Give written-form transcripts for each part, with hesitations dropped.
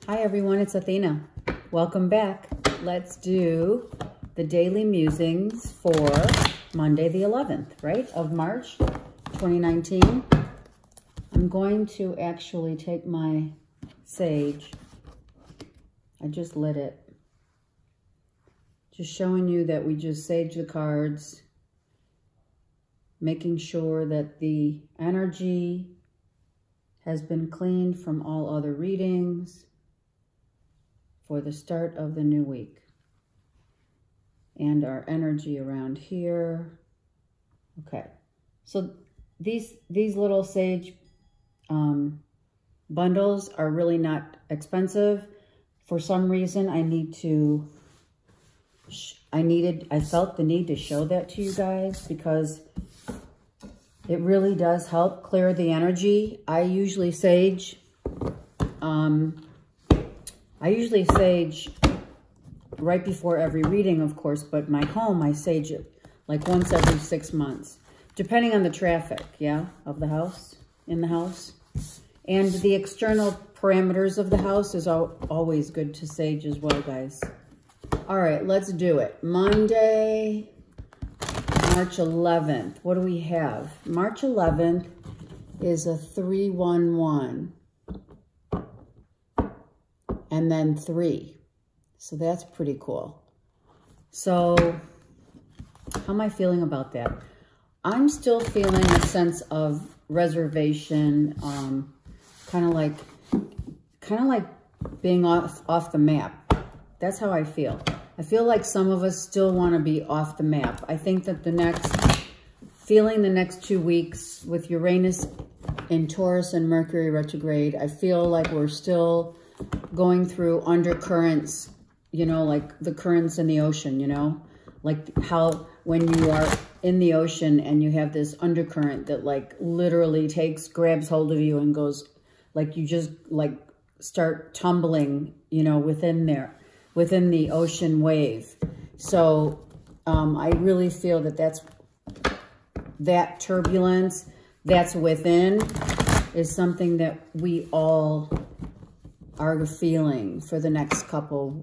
Hi everyone, it's Athena. Welcome back. Let's do the daily musings for Monday the 11th, right, of March 2019. I'm going to actually take my sage. I just lit it. Just showing you that we just sage the cards, making sure that the energy has been cleaned from all other readings for the start of the new week. And our energy around here. Okay, so these little sage bundles are really not expensive. For some reason, I felt the need to show that to you guys because it really does help clear the energy. I usually sage right before every reading, of course, but my home, I sage it like once every 6 months, depending on the traffic, yeah, of the house, in the house. And the external parameters of the house is always good to sage as well, guys. All right, let's do it. Monday, March 11th. What do we have? March 11th is a 311. And then 3. So that's pretty cool. So how am I feeling about that? I'm still feeling a sense of reservation, kind of like being off the map. That's how I feel. I feel like some of us still want to be off the map. I think that the next 2 weeks with Uranus in Taurus and Mercury retrograde, I feel like we're still going through undercurrents, you know, like the currents in the ocean, you know, like how when you are in the ocean and you have this undercurrent that like literally grabs hold of you and goes, like you just like start tumbling, you know, within the ocean wave. So I really feel that turbulence that's within is something that we all are feeling for the next couple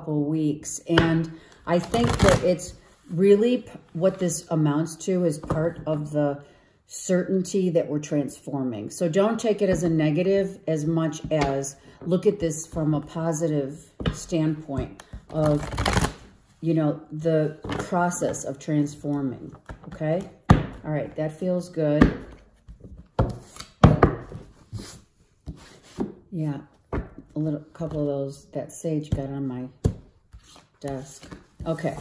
weeks. And I think that it's really what this amounts to is part of the certainty that we're transforming. So don't take it as a negative as much as look at this from a positive standpoint of, you know, the process of transforming, okay? All right, that feels good. Yeah, couple of those, that sage got on my desk. Okay.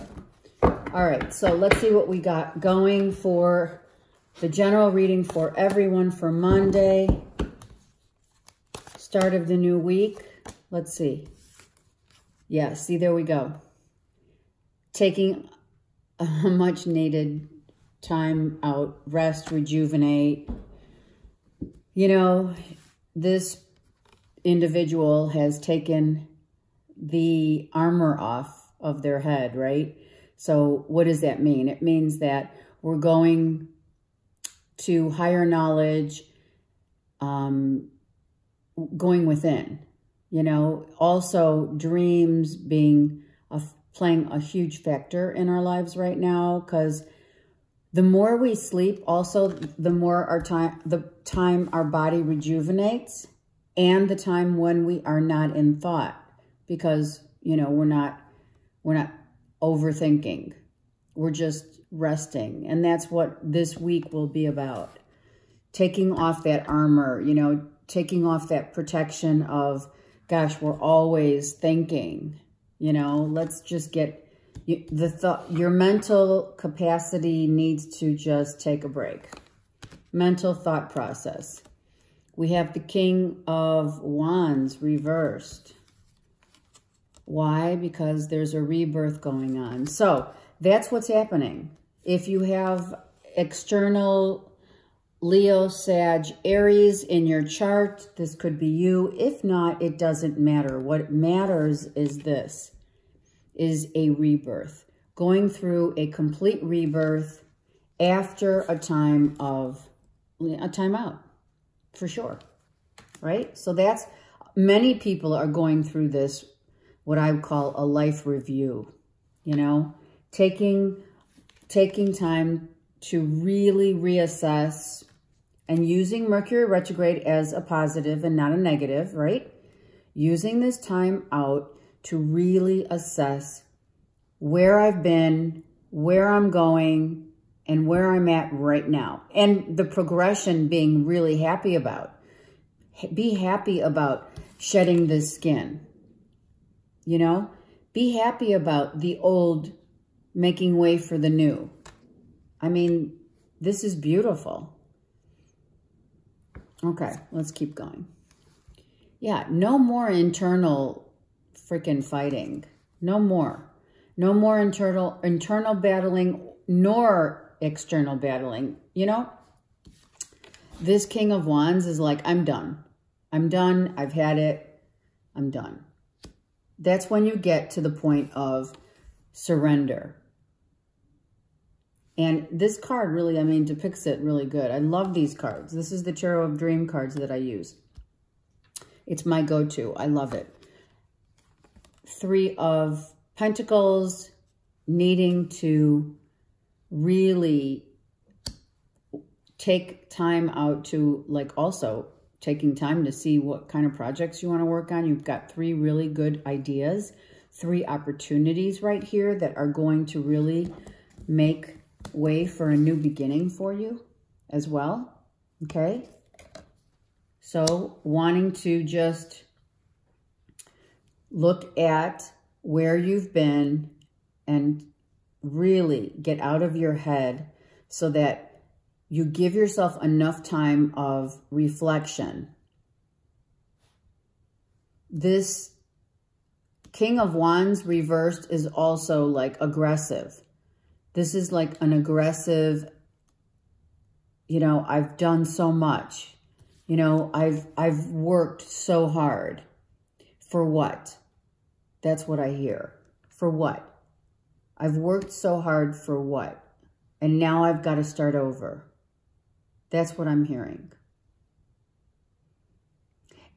All right, so let's see what we got going for the general reading for everyone for Monday, start of the new week. Let's see. Yeah, see, there we go. Taking a much needed time out, rest, rejuvenate. You know, this individual has taken the armor off of their head, right? So what does that mean? It means that we're going to higher knowledge, going within, you know, also dreams playing a huge factor in our lives right now, because the more we sleep, also the more the time our body rejuvenates, and the time when we are not in thought, because, you know, we're not overthinking. We're just resting. And that's what this week will be about. Taking off that armor, you know, taking off that protection of, gosh, we're always thinking, you know, let's just get your mental capacity needs to just take a break. Mental thought process. We have the King of Wands reversed. Why? Because there's a rebirth going on. So that's what's happening. If you have external Leo, Sag, Aries in your chart, this could be you. If not, it doesn't matter. What matters is this, is a rebirth. Going through a complete rebirth after a time out. For sure, right? So that's many people are going through this, what I would call a life review, you know, taking time to really reassess and using Mercury retrograde as a positive and not a negative, right? Using this time out to really assess where I've been, where I'm going, and where I'm at right now. And the progression being really happy about. Be happy about shedding this skin, you know? Be happy about the old making way for the new. I mean, this is beautiful. Okay, let's keep going. Yeah, no more internal freaking fighting. No more. No more internal battling nor external battling. You know, this King of Wands is like, I'm done. I'm done. I've had it. I'm done. That's when you get to the point of surrender. And this card really, I mean, depicts it really good. I love these cards. This is the Tarot of Dream cards that I use. It's my go-to. I love it. 3 of Pentacles, needing to really take time out to, like, also taking time to see what kind of projects you want to work on. You've got 3 really good ideas, 3 opportunities right here that are going to really make way for a new beginning for you as well. Okay. So wanting to just look at where you've been and really get out of your head so that you give yourself enough time of reflection. This King of Wands reversed is also like aggressive. This is like an aggressive, you know, I've done so much. You know, I've worked so hard. For what? That's what I hear. For what? I've worked so hard for what? And now I've got to start over. That's what I'm hearing.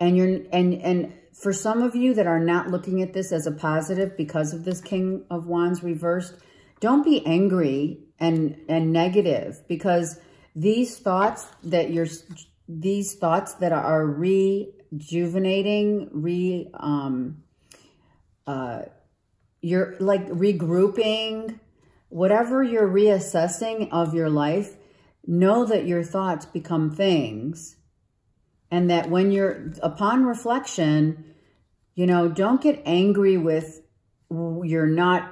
And for some of you that are not looking at this as a positive because of this King of Wands reversed, don't be angry and negative, because these thoughts that are rejuvenating, you're like regrouping, whatever you're reassessing of your life, know that your thoughts become things, and that when you're, upon reflection, you know, don't get angry with you're not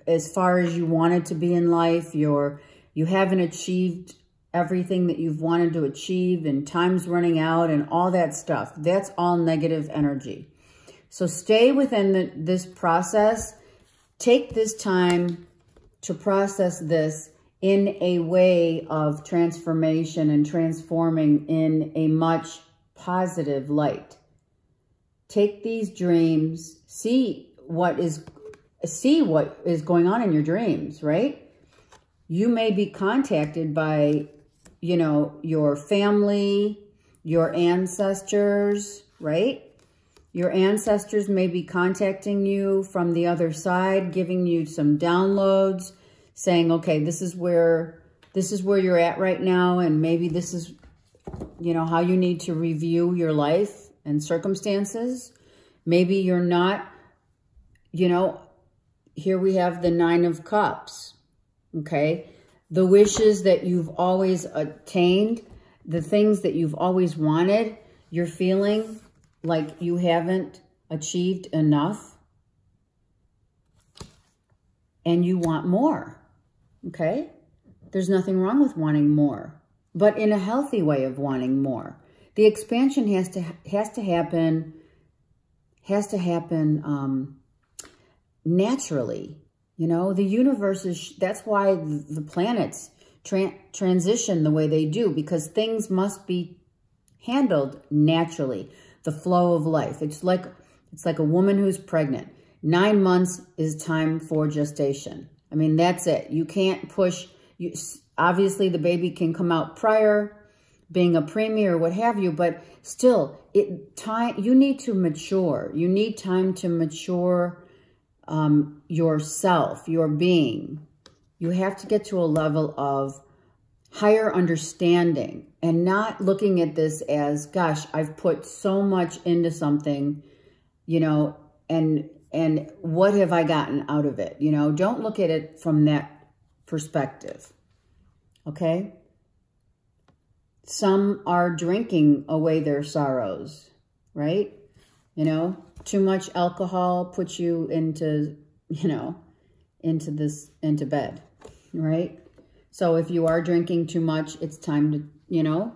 as far as you wanted to be in life, you haven't achieved everything that you've wanted to achieve, and time's running out and all that stuff. That's all negative energy. So stay within this process. Take this time to process this in a way of transformation and transforming in a much positive light. Take these dreams, see what is going on in your dreams, right? You may be contacted by, you know, your family, your ancestors, right? Your ancestors may be contacting you from the other side, giving you some downloads, saying, okay, this is where you're at right now, and maybe this is, you know, how you need to review your life and circumstances. Maybe you're not, you know, here we have the 9 of Cups, okay? The wishes that you've always attained, the things that you've always wanted, you're feeling like you haven't achieved enough and you want more, okay? There's nothing wrong with wanting more, but in a healthy way of wanting more. The expansion has to happen naturally. You know, the universe is, that's why the planets transition the way they do, because things must be handled naturally. The flow of life. It's like a woman who's pregnant. 9 months is time for gestation. I mean, that's it. You can't push. Obviously, the baby can come out prior, being a preemie or what have you, but still, you need to mature. You need time to mature yourself, your being. You have to get to a level of higher understanding and not looking at this as, gosh, I've put so much into something, you know, and what have I gotten out of it? You know, don't look at it from that perspective. Okay? Some are drinking away their sorrows, right? You know, too much alcohol puts you into, you know, into bed, right? So if you are drinking too much, it's time to, you know,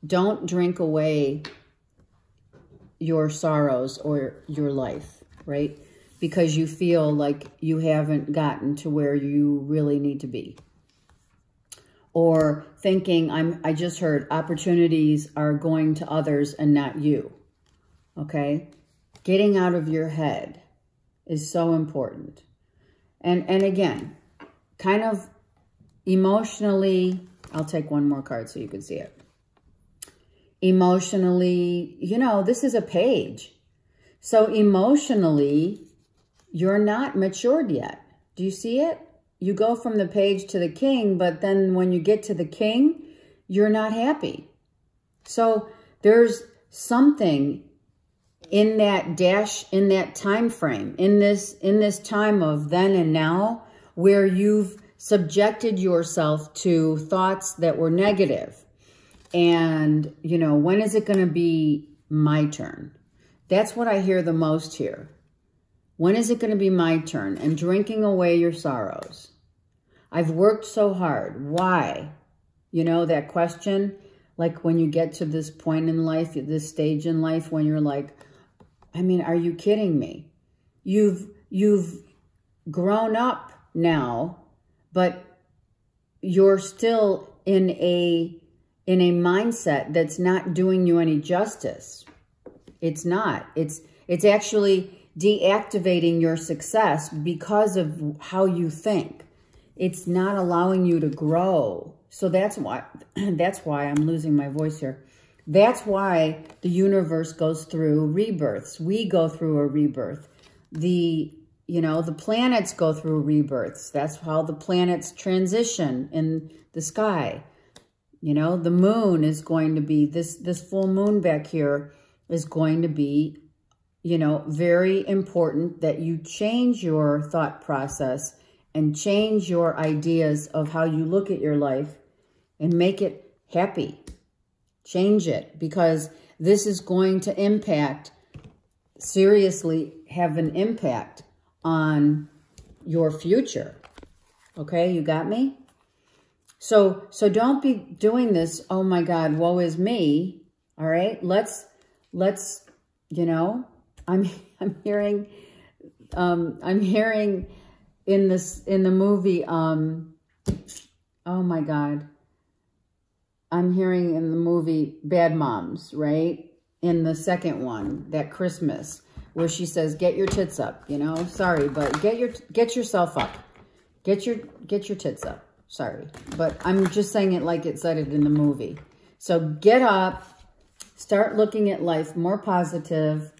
don't drink away your sorrows or your life, right? Because you feel like you haven't gotten to where you really need to be. Or thinking, I just heard opportunities are going to others and not you. Okay? Getting out of your head is so important. And again, kind of emotionally, I'll take one more card so you can see it. Emotionally, you know, this is a page. So emotionally, you're not matured yet. Do you see it? You go from the page to the king, but then when you get to the king, you're not happy. So there's something in that dash, in that time frame, in this time of then and now, where you've subjected yourself to thoughts that were negative. And, you know, when is it going to be my turn? That's what I hear the most here. When is it going to be my turn? And drinking away your sorrows. I've worked so hard. Why? You know, that question, like when you get to this point in life, this stage in life, when you're like, I mean, are you kidding me? You've grown up now, but you're still in a mindset that's not doing you any justice. It's not. It's actually deactivating your success because of how you think. It's not allowing you to grow. So that's why I'm losing my voice here. That's why the universe goes through rebirths. We go through a rebirth. The planets go through rebirths. That's how the planets transition in the sky. You know, the moon is going to be, this full moon back here is going to be, you know, very important that you change your thought process and change your ideas of how you look at your life and make it happy. Change it, because this is going to impact, seriously have an impact on your future. Okay, you got me? So don't be doing this, oh my God, woe is me. All right, let's, you know, I'm hearing in the movie, oh my God, I'm hearing in the movie Bad Moms, right? In the second one, that Christmas, where she says, get your tits up, you know, sorry, but get yourself up, get your tits up. Sorry, but I'm just saying it like it said it in the movie. So get up, start looking at life more positive,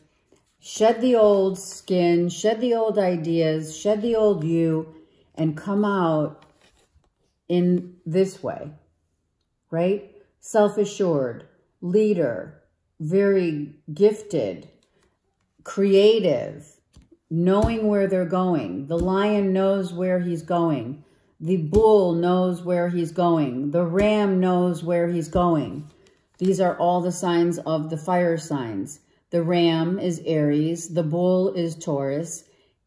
shed the old skin, shed the old ideas, shed the old you, and come out in this way, right? Self-assured, leader, very gifted, creative, knowing where they're going. The lion knows where he's going. The bull knows where he's going. The ram knows where he's going. These are all the signs of the fire signs. The ram is Aries, the bull is Taurus,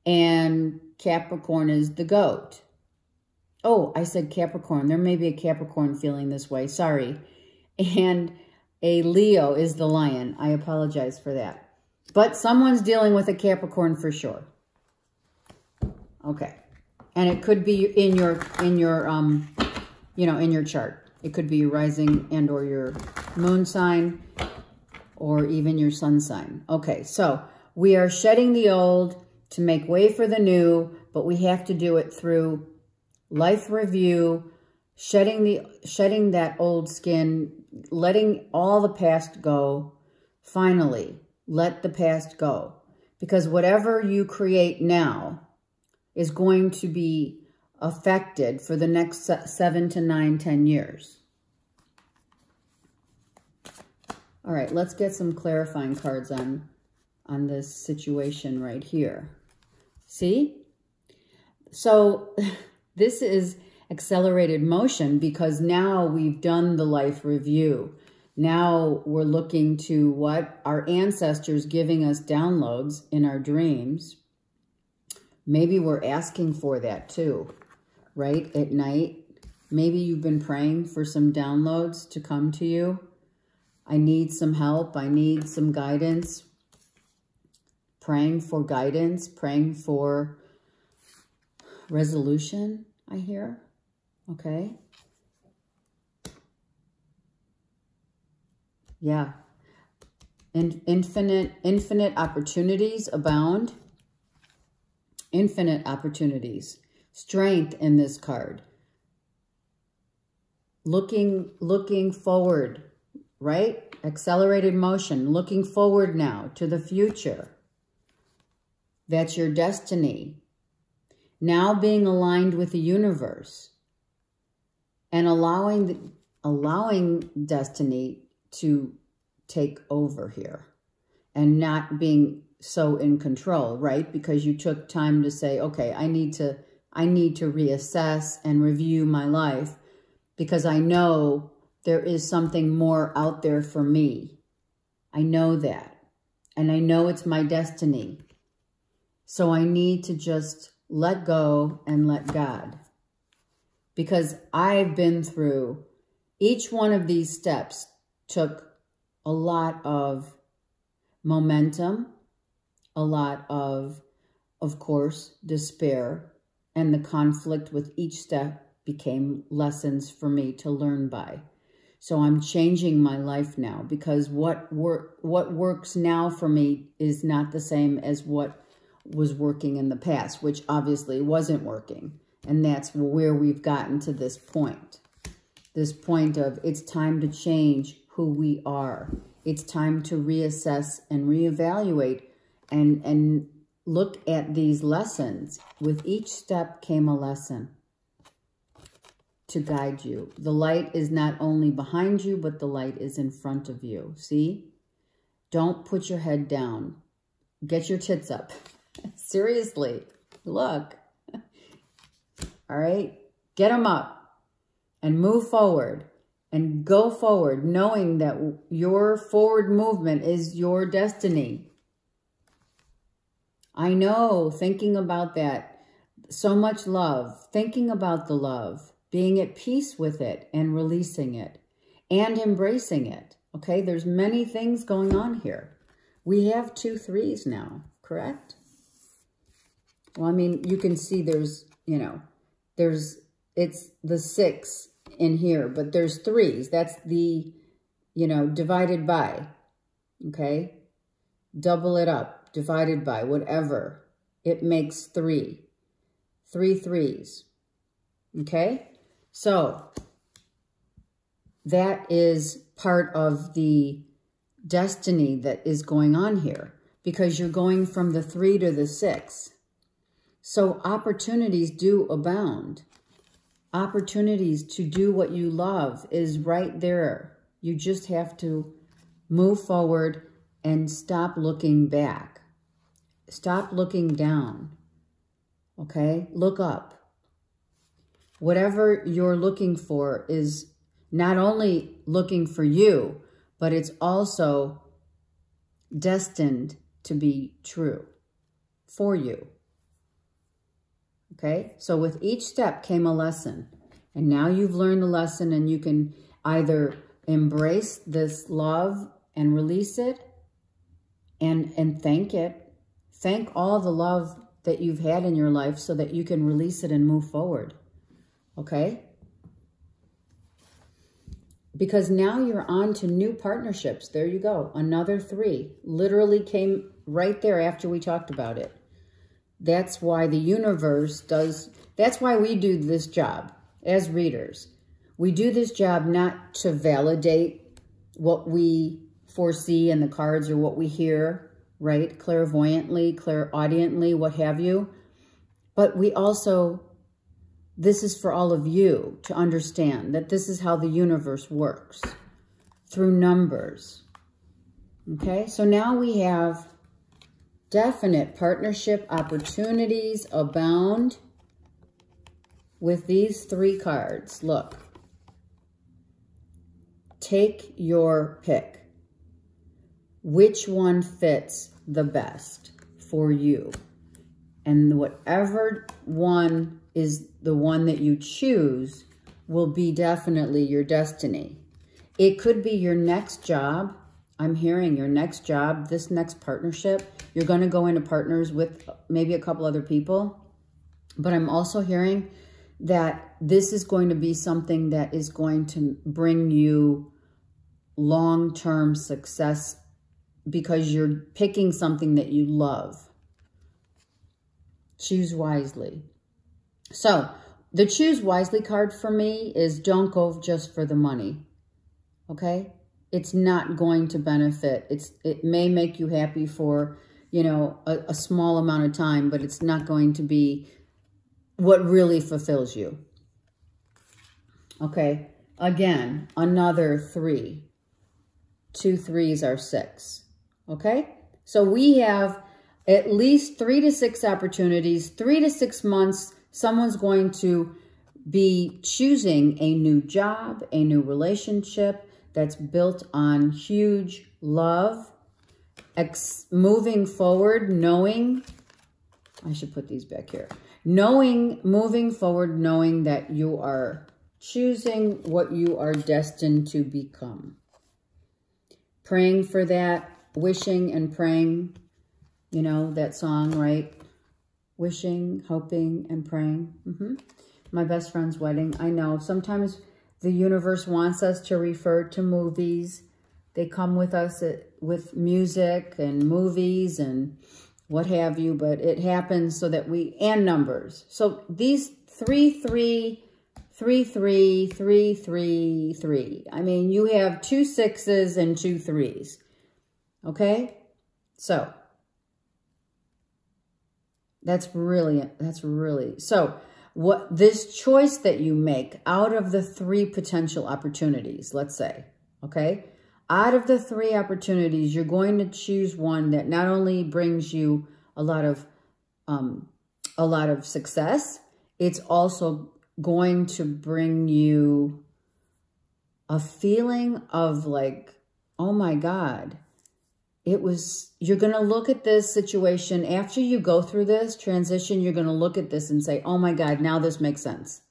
and Capricorn is the goat. Oh, I said Capricorn. There may be a Capricorn feeling this way. Sorry. And a Leo is the lion. I apologize for that. But someone's dealing with a Capricorn for sure. Okay. And it could be in your chart. It could be your rising and or your moon sign, or even your sun sign. Okay, so we are shedding the old to make way for the new, but we have to do it through life review, shedding that old skin, letting all the past go. Finally, let the past go. Because whatever you create now is going to be affected for the next 7 to 9, 10 years. All right, let's get some clarifying cards on this situation right here. See? So this is accelerated motion because now we've done the life review. Now we're looking to what our ancestors giving us downloads in our dreams. Maybe we're asking for that too, right? At night, maybe you've been praying for some downloads to come to you. I need some help. I need some guidance. Praying for guidance, praying for resolution, I hear. Okay. Yeah. And infinite opportunities abound. Infinite opportunities. Strength in this card. Looking forward, right? Accelerated motion. Looking forward now to the future. That's your destiny. Now being aligned with the universe and allowing destiny to take over here and not being so in control, right? Because you took time to say, okay, I need to reassess and review my life because I know there is something more out there for me. I know that. And I know it's my destiny. So I need to just let go and let God. Because I've been through, each one of these steps took a lot of momentum, a lot of course, despair, and the conflict with each step became lessons for me to learn by. So I'm changing my life now because what works now for me is not the same as what was working in the past, which obviously wasn't working. And that's where we've gotten to this point of it's time to change who we are. It's time to reassess and reevaluate and look at these lessons. With each step came a lesson to guide you. The light is not only behind you, but the light is in front of you. See? Don't put your head down. Get your tits up. Seriously, look. All right? Get them up and move forward and go forward knowing that your forward movement is your destiny. I know, thinking about that, so much love, thinking about the love, being at peace with it and releasing it and embracing it. Okay, there's many things going on here. We have 2 3s now, correct? Well, I mean, you can see there's, it's the 6 in here, but there's 3s. That's the, divided by, okay? Double it up, divided by, whatever. It makes 3. 3 3s, okay? So that is part of the destiny that is going on here because you're going from the 3 to the 6. So opportunities do abound. Opportunities to do what you love is right there. You just have to move forward and stop looking back. Stop looking down. Okay? Look up. Whatever you're looking for is not only looking for you, but it's also destined to be true for you. Okay, so with each step came a lesson. And now you've learned the lesson and you can either embrace this love and release it and thank it. Thank all the love that you've had in your life so that you can release it and move forward. Okay? Because now you're on to new partnerships. There you go. Another 3. Literally came right there after we talked about it. That's why the universe does, that's why we do this job as readers. We do this job not to validate what we foresee in the cards or what we hear, right? Clairvoyantly, clairaudiently, what have you. But we also, this is for all of you to understand that this is how the universe works, through numbers. Okay, so now we have definite partnership opportunities abound with these 3 cards. Look, take your pick. Which one fits the best for you? And whatever one is the one that you choose will be definitely your destiny. It could be your next job. I'm hearing your next job, this next partnership. You're going to go into partners with maybe a couple other people. But I'm also hearing that this is going to be something that is going to bring you long-term success because you're picking something that you love. Choose wisely. So the choose wisely card for me is don't go just for the money. Okay? It's not going to benefit. It may make you happy for, you know, a small amount of time, but it's not going to be what really fulfills you. Okay? Again, another 3. 2 3s are 6. Okay? So we have at least 3 to 6 opportunities, 3 to 6 months. Someone's going to be choosing a new job, a new relationship that's built on huge love, moving forward, knowing, I should put these back here, moving forward, knowing that you are choosing what you are destined to become. Praying for that, wishing and praying, you know, that song, right? Wishing, hoping, and praying. My best friend's wedding. I know sometimes the universe wants us to refer to movies. They come with us with music and movies and what have you, but it happens so that and numbers. So these 3 3, 3 3, 3 3 3. I mean, you have 2 6s and 2 3s. Okay? So that's really, so what this choice that you make out of the 3 potential opportunities, let's say, okay? Out of the 3 opportunities, you're going to choose one that not only brings you a lot of success, it's also going to bring you a feeling of like, oh my God, you're going to look at this situation after you go through this transition. You're going to look at this and say, oh my God, now this makes sense.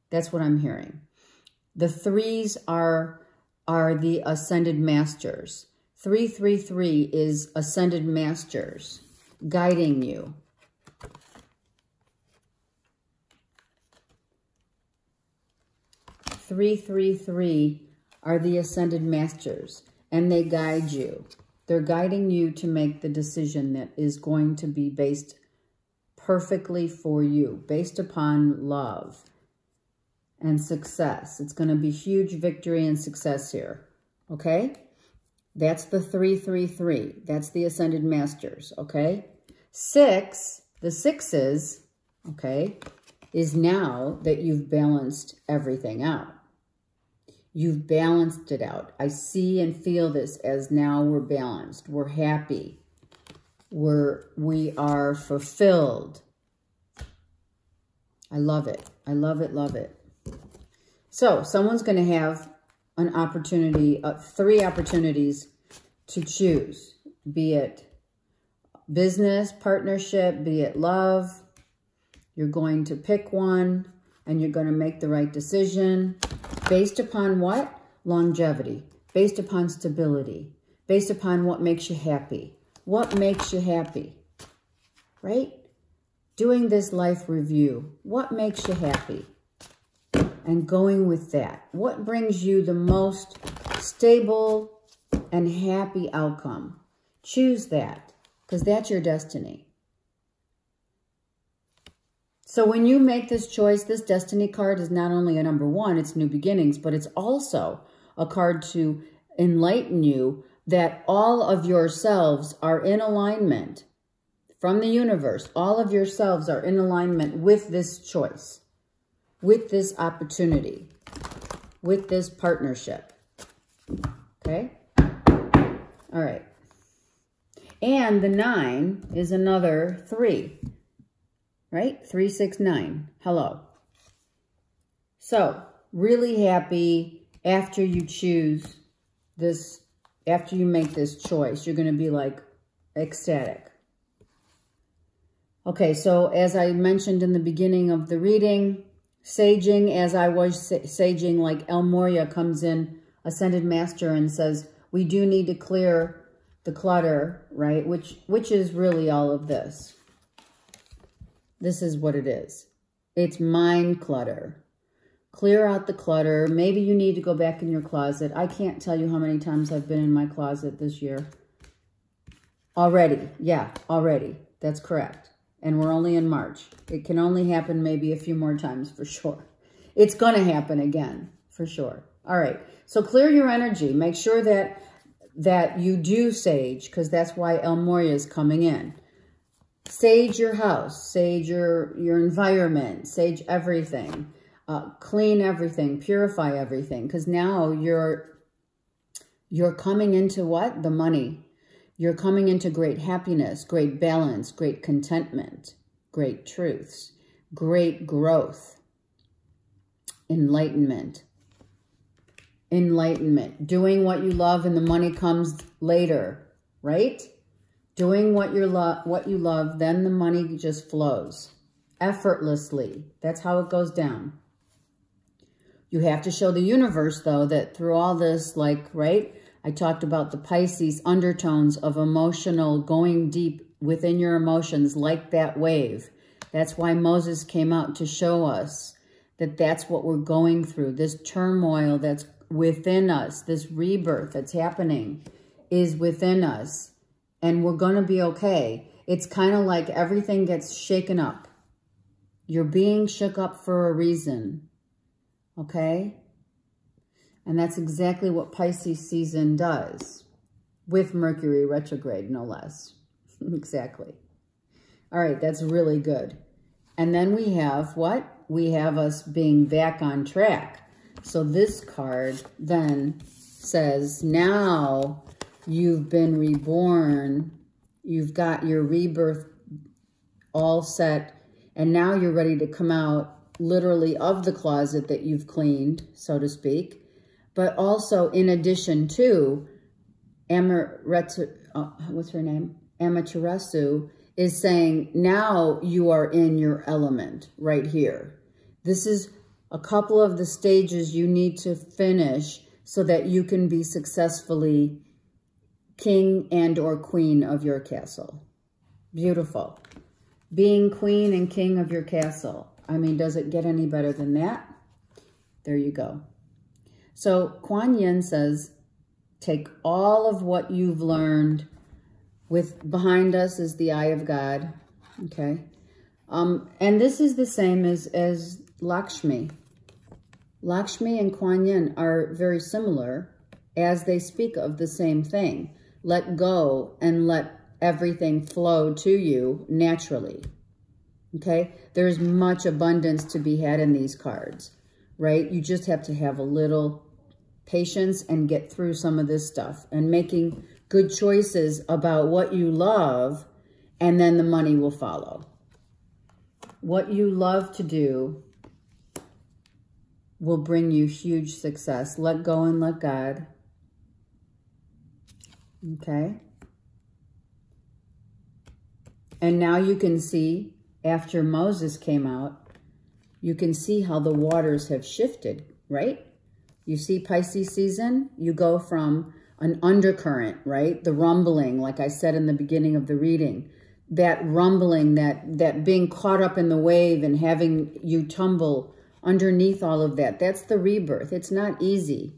That's what I'm hearing. The 3s are the ascended masters. 3 3 3 is ascended masters guiding you. Three, 3 3 are the ascended masters, and they guide you. They're guiding you to make the decision that is going to be based perfectly for you, based upon love and success. It's going to be huge victory and success here, okay? That's the 3 3 3. That's the ascended masters, okay? 6, the 6s, okay, is now that you've balanced everything out. You've balanced it out. I see and feel this as now we're balanced. We're happy. We are fulfilled. I love it. I love it, love it. So someone's going to have an opportunity, 3 opportunities to choose, be it business, partnership, be it love. You're going to pick one and you're going to make the right decision based upon what? Longevity, based upon stability, based upon what makes you happy. What makes you happy, right? Doing this life review, what makes you happy? And going with that. What brings you the most stable and happy outcome? Choose that, because that's your destiny. So when you make this choice, this destiny card is not only a number 1, it's new beginnings, but it's also a card to enlighten you that all of yourselves are in alignment from the universe. All of yourselves are in alignment with this choice, with this opportunity, with this partnership. Okay? All right. And the 9 is another 3. Right? 3, 6, 9. Hello. So, really happy after you choose this, after you make this choice. You're going to be like ecstatic. Okay, so as I mentioned in the beginning of the reading, saging, as I was saging, like El Moria comes in, Ascended Master, and says, we do need to clear the clutter, right? Which is really all of this. This is what it is. It's mind clutter. Clear out the clutter. Maybe you need to go back in your closet. I can't tell you how many times I've been in my closet this year. Already. Yeah, already. That's correct. And we're only in March. It can only happen maybe a few more times for sure. It's going to happen again for sure. All right. So clear your energy. Make sure that you do sage, because that's why El Moria is coming in. Sage your house, sage your environment, sage everything, clean everything, purify everything. Because now you're coming into what? The money. You're coming into great happiness, great balance, great contentment, great truths, great growth, enlightenment. Enlightenment. Doing what you love and the money comes later, right? Doing what you love, then the money just flows effortlessly. That's how it goes down. You have to show the universe, though, that through all this, like, right? I talked about the Pisces undertones of emotional, going deep within your emotions like that wave. That's why Moses came out to show us that that's what we're going through. This turmoil that's within us, this rebirth that's happening is within us. And we're going to be okay. It's kind of like everything gets shaken up. You're being shook up for a reason. Okay? And that's exactly what Pisces season does. With Mercury retrograde, no less. Exactly. All right, that's really good. And then we have what? We have us being back on track. So this card then says, now you've been reborn. You've got your rebirth all set. And now you're ready to come out literally of the closet that you've cleaned, so to speak. But also in addition to, what's her name? Amaterasu is saying, now you are in your element right here. This is a couple of the stages you need to finish so that you can be successfully king and or queen of your castle. Beautiful. Being queen and king of your castle. I mean, does it get any better than that? There you go. So Kuan Yin says, take all of what you've learned. Behind us is the eye of God. Okay. And this is the same as Lakshmi. Lakshmi and Kuan Yin are very similar as they speak of the same thing. Let go and let everything flow to you naturally. Okay? There's much abundance to be had in these cards, right? You just have to have a little patience and get through some of this stuff and making good choices about what you love, and then the money will follow. What you love to do will bring you huge success. Let go and let God. Okay? And now you can see, after Moses came out, you can see how the waters have shifted, right? You see Pisces season, you go from an undercurrent, right? The rumbling, like I said in the beginning of the reading, that rumbling, that being caught up in the wave and having you tumble underneath all of that. That's the rebirth. It's not easy.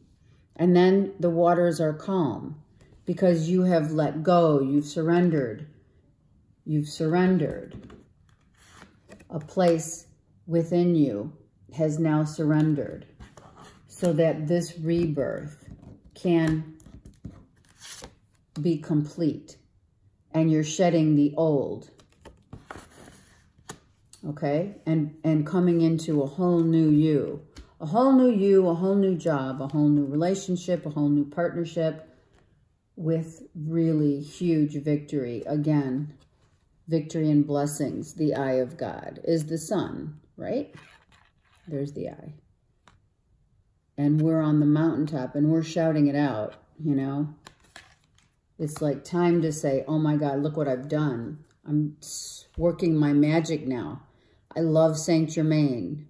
And then the waters are calm because you have let go. You've surrendered. You've surrendered. a place within you has now surrendered so that this rebirth can be complete, and you're shedding the old, okay? And coming into a whole new you, a whole new job, a whole new relationship, a whole new partnership with really huge victory. Again, victory and blessings. The eye of God is the sun, right? There's the eye. And we're on the mountaintop and we're shouting it out, you know? It's like time to say, oh my God, look what I've done. I'm working my magic now. I love Saint Germain.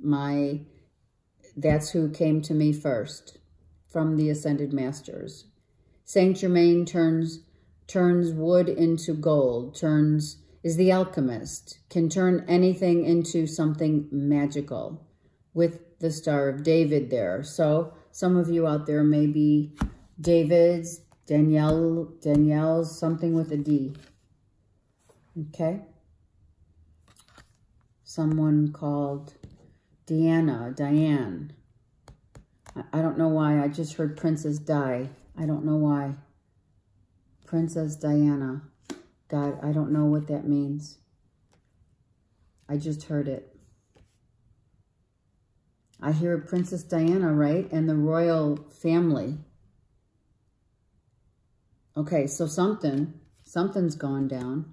That's who came to me first from the Ascended Masters. Saint Germain turns wood into gold, is the alchemist, can turn anything into something magical with the Star of David there. So some of you out there may be David's, Danielle's, something with a D. Okay? Someone called Diane. I don't know why. I just heard Princess Di. I don't know why. Princess Diana. God, I don't know what that means. I just heard it. I hear Princess Diana, right? And the royal family. Okay, so something's gone down,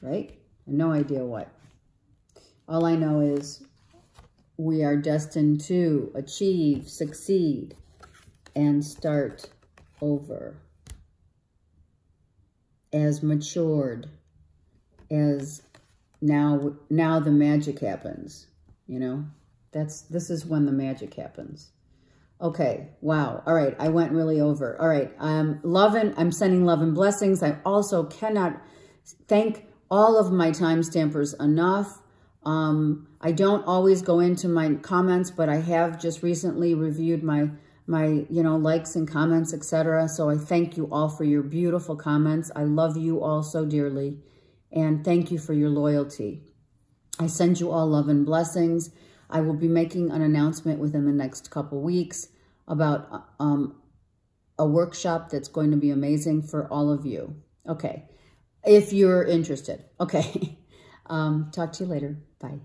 right? No idea what. All I know is we are destined to achieve, succeed, and start over. As matured, as now the magic happens, you know? This is when the magic happens. Okay, wow. All right, I went really over. All right, I'm sending love and blessings. I also cannot thank all of my time stampers enough. I don't always go into my comments, but I have just recently reviewed my likes and comments, etc. So I thank you all for your beautiful comments. I love you all so dearly, and thank you for your loyalty. I send you all love and blessings. I will be making an announcement within the next couple weeks about a workshop that's going to be amazing for all of you. Okay, if you're interested. Okay, talk to you later. Bye.